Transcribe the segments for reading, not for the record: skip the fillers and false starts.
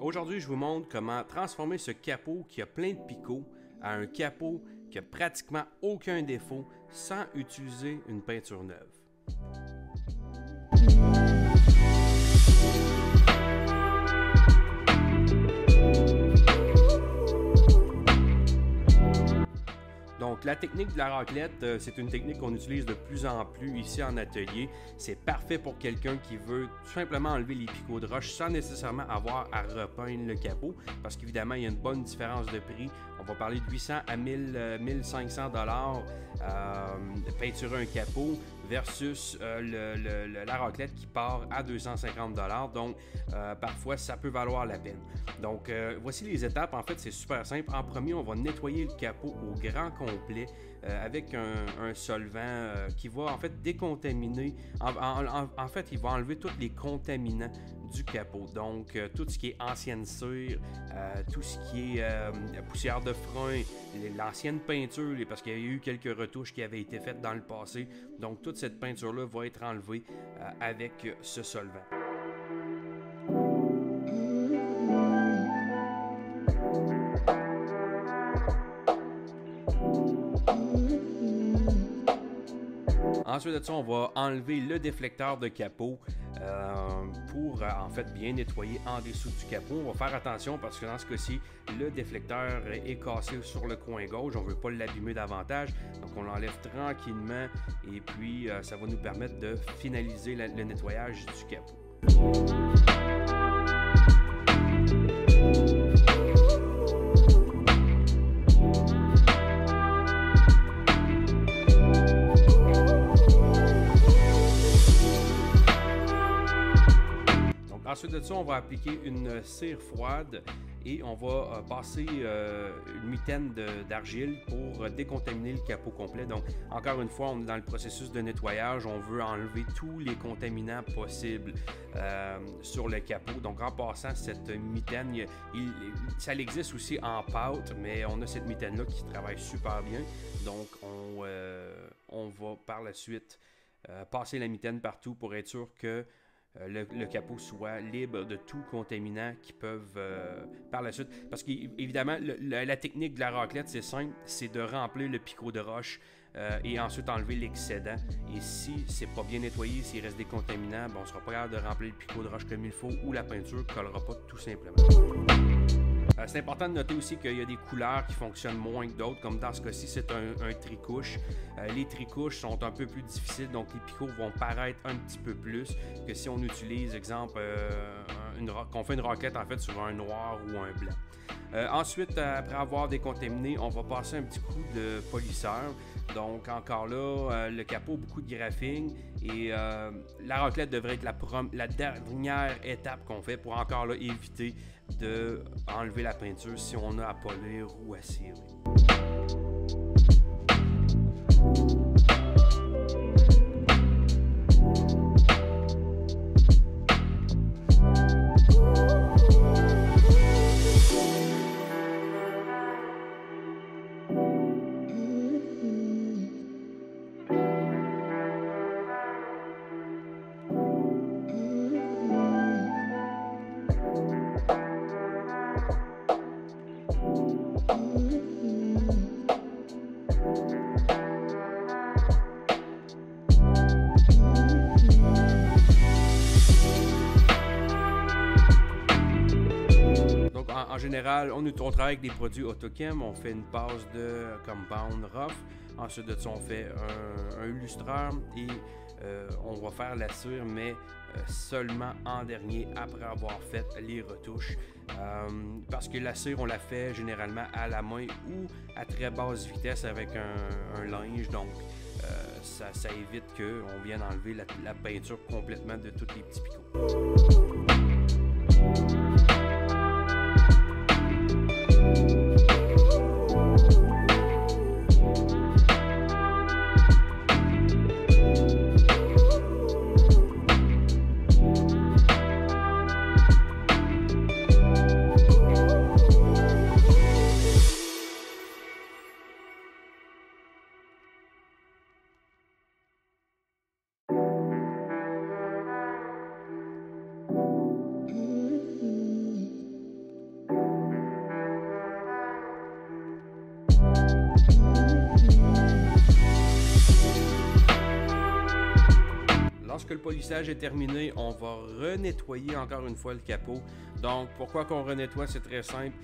Aujourd'hui, je vous montre comment transformer ce capot qui a plein de picots à un capot qui a pratiquement aucun défaut sans utiliser une peinture neuve. Donc, la technique de la raclette, c'est une technique qu'on utilise de plus en plus ici en atelier. C'est parfait pour quelqu'un qui veut tout simplement enlever les picots de roche sans nécessairement avoir à repeindre le capot, parce qu'évidemment, il y a une bonne différence de prix. On va parler de 800 à 1500 $ peinturer un capot versus la raclette qui part à 250 $. Donc, parfois, ça peut valoir la peine. Donc, voici les étapes. En fait, c'est super simple. En premier, on va nettoyer le capot au grand complet avec un solvant qui va en fait décontaminer. En fait, il va enlever tous les contaminants du capot. Donc, tout ce qui est ancienne cire, tout ce qui est poussière de frein, l'ancienne peinture, parce qu'il y a eu quelques retouches qui avaient été faites dans le passé. Donc, toute cette peinture-là va être enlevée avec ce solvant. Ensuite de ça, on va enlever le déflecteur de capot pour en fait bien nettoyer en dessous du capot. On va faire attention parce que dans ce cas-ci, le déflecteur est cassé sur le coin gauche. On ne veut pas l'abîmer davantage. Donc on l'enlève tranquillement et puis ça va nous permettre de finaliser le nettoyage du capot. Ensuite de ça, on va appliquer une cire froide et on va passer une mitaine d'argile pour décontaminer le capot complet. Donc, encore une fois, on est dans le processus de nettoyage. On veut enlever tous les contaminants possibles sur le capot. Donc, en passant cette mitaine, ça existe aussi en pâte, mais on a cette mitaine-là qui travaille super bien. Donc, on va par la suite passer la mitaine partout pour être sûr que le capot soit libre de tout contaminant qui peuvent par la suite. Parce qu'évidemment, la technique de la raclette, c'est simple, c'est de remplir le picot de roche et ensuite enlever l'excédent. Et si c'est pas bien nettoyé, s'il reste des contaminants, on ne sera pas capable de remplir le picot de roche comme il faut ou la peinture ne collera pas tout simplement. C'est important de noter aussi qu'il y a des couleurs qui fonctionnent moins que d'autres, comme dans ce cas-ci, c'est un tricouche. Les tricouches sont un peu plus difficiles, donc les picots vont paraître un petit peu plus que si on utilise, exemple, qu'on fait une raclette en fait sur un noir ou un blanc. Ensuite, après avoir décontaminé, on va passer un petit coup de polisseur. Donc encore là, le capot, beaucoup de graphing et la raclette devrait être la dernière étape qu'on fait pour encore là éviter de enlever la peinture si on a à polir ou à cirer. En général, on travaille avec des produits Autochem, on fait une passe de compound rough, ensuite de ça on fait un lustreur et on va faire la cire, mais seulement en dernier après avoir fait les retouches. Parce que la cire, on la fait généralement à la main ou à très basse vitesse avec un linge, donc ça évite qu'on vienne enlever la peinture complètement de tous les petits picots. le polissage est terminé, on va renettoyer encore une fois le capot. Donc, pourquoi qu'on renettoie? C'est très simple,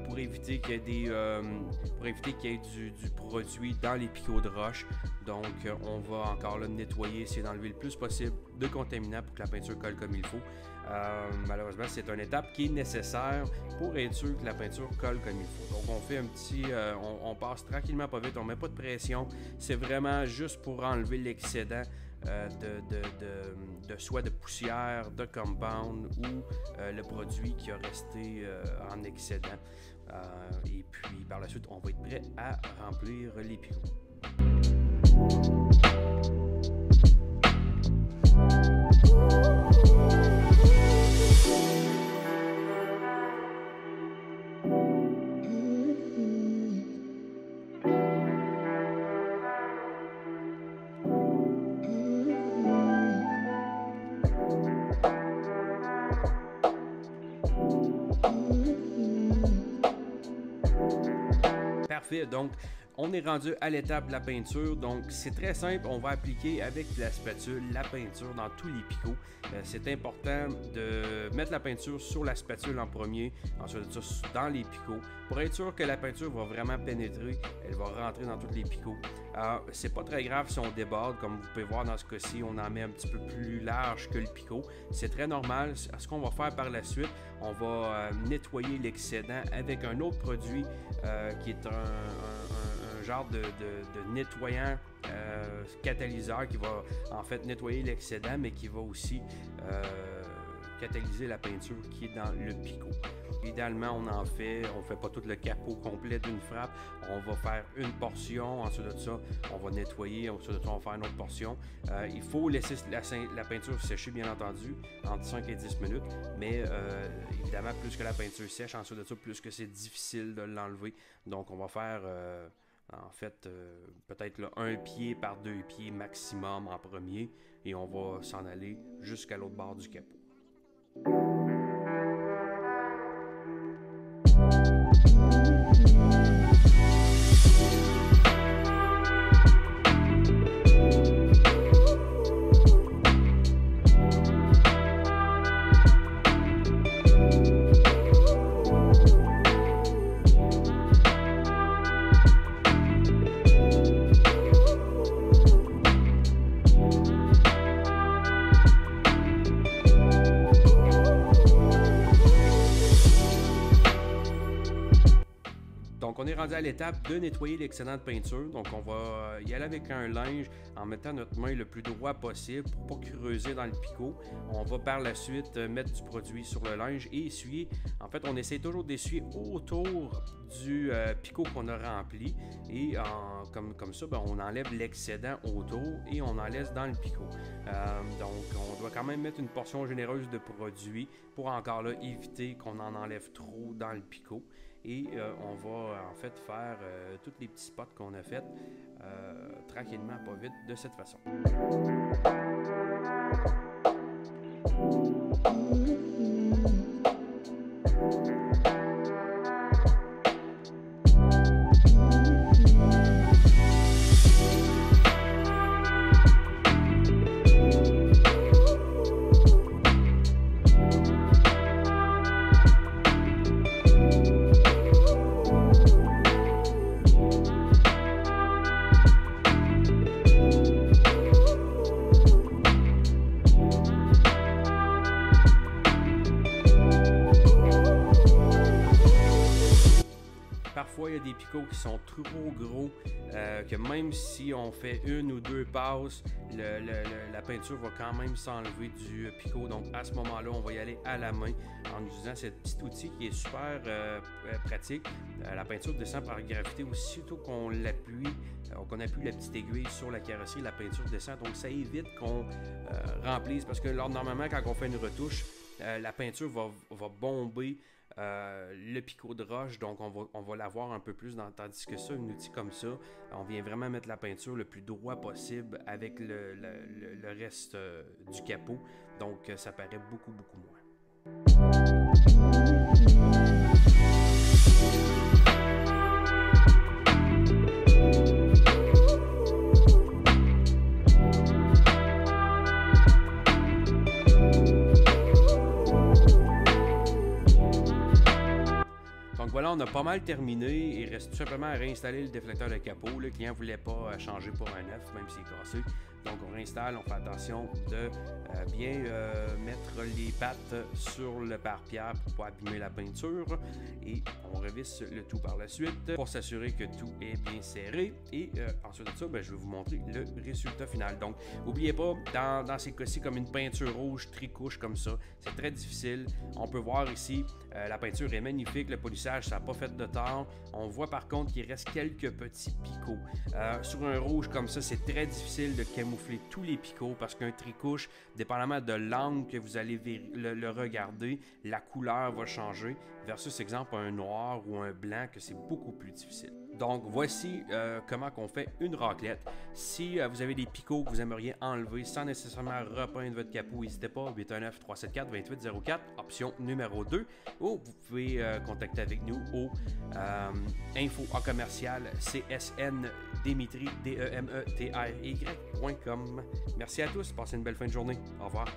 pour éviter qu'il y ait du produit dans les picots de roche. Donc, on va encore là nettoyer, essayer d'enlever le plus possible de contaminants pour que la peinture colle comme il faut. Malheureusement, c'est une étape qui est nécessaire pour être sûr que la peinture colle comme il faut. Donc, on fait un petit... on passe tranquillement, pas vite, on ne met pas de pression. C'est vraiment juste pour enlever l'excédent soit de poussière, de compound ou le produit qui a resté en excédent. Et puis, par la suite, on va être prêt à remplir les picots. Parfait, donc on est rendu à l'étape de la peinture, donc c'est très simple, on va appliquer avec la spatule la peinture dans tous les picots. C'est important de mettre la peinture sur la spatule en premier, ensuite de ça dans les picots, pour être sûr que la peinture va vraiment pénétrer, elle va rentrer dans tous les picots. C'est pas très grave si on déborde, comme vous pouvez voir dans ce cas-ci, on en met un petit peu plus large que le picot, c'est très normal. Ce qu'on va faire par la suite, on va nettoyer l'excédent avec un autre produit qui est un genre de nettoyant catalyseur qui va en fait nettoyer l'excédent, mais qui va aussi catalyser la peinture qui est dans le picot. Idéalement, on fait pas tout le capot complet d'une frappe, on va faire une portion, ensuite de ça, on va nettoyer, ensuite de ça, on va faire une autre portion. Il faut laisser la peinture sécher, bien entendu, entre 5 et 10 minutes, mais évidemment, plus que la peinture sèche, ensuite de ça, plus que c'est difficile de l'enlever. Donc, on va faire... en fait, peut-être là, 1 pied par 2 pieds maximum en premier, et on va s'en aller jusqu'à l'autre bord du capot. Donc, on est rendu à l'étape de nettoyer l'excédent de peinture. Donc, on va y aller avec un linge en mettant notre main le plus droit possible pour ne pas creuser dans le picot. On va par la suite mettre du produit sur le linge et essuyer. En fait, on essaie toujours d'essuyer autour du picot qu'on a rempli. Et comme ça, ben, on enlève l'excédent autour et on en laisse dans le picot. Donc, on doit quand même mettre une portion généreuse de produit pour encore là éviter qu'on en enlève trop dans le picot. Et on va en fait faire tous les petits spots qu'on a fait tranquillement, pas vite, de cette façon. Parfois, il y a des picots qui sont trop gros, que même si on fait 1 ou 2 passes, la peinture va quand même s'enlever du picot. Donc, à ce moment-là, on va y aller à la main en utilisant ce petit outil qui est super pratique. La peinture descend par gravité. Aussitôt qu'on l'appuie, qu'on appuie la petite aiguille sur la carrosserie, la peinture descend. Donc, ça évite qu'on remplisse, parce que normalement, quand on fait une retouche, la peinture va bomber le picot de roche, donc on va l'avoir un peu plus, tandis que ça, un outil comme ça, on vient vraiment mettre la peinture le plus droit possible avec le reste du capot, donc ça paraît beaucoup moins. voilà, on a pas mal terminé. Il reste tout simplement à réinstaller le déflecteur de capot. Le client ne voulait pas changer pour un neuf, même s'il est cassé. Donc on réinstalle, on fait attention de bien mettre les pattes sur le pare-pierre pour ne pas abîmer la peinture. Et on revisse le tout par la suite pour s'assurer que tout est bien serré. Et ensuite de ça, je vais vous montrer le résultat final. Donc n'oubliez pas, dans ces cas-ci, comme une peinture rouge tricouche comme ça, c'est très difficile. On peut voir ici, la peinture est magnifique, le polissage, ça n'a pas fait de tort. On voit par contre qu'il reste quelques petits picots. Sur un rouge comme ça, c'est très difficile de camoufler tous les picots parce qu'un tricouche, dépendamment de l'angle que vous allez le regarder, la couleur va changer versus exemple un noir ou un blanc que c'est beaucoup plus difficile. Donc voici comment on fait une raclette. Si vous avez des picots que vous aimeriez enlever sans nécessairement repeindre votre capot, n'hésitez pas, 819-374-2804, option numéro 2. Ou vous pouvez contacter avec nous au info en commercial csndemitry, demetry.com. Merci à tous, passez une belle fin de journée. Au revoir.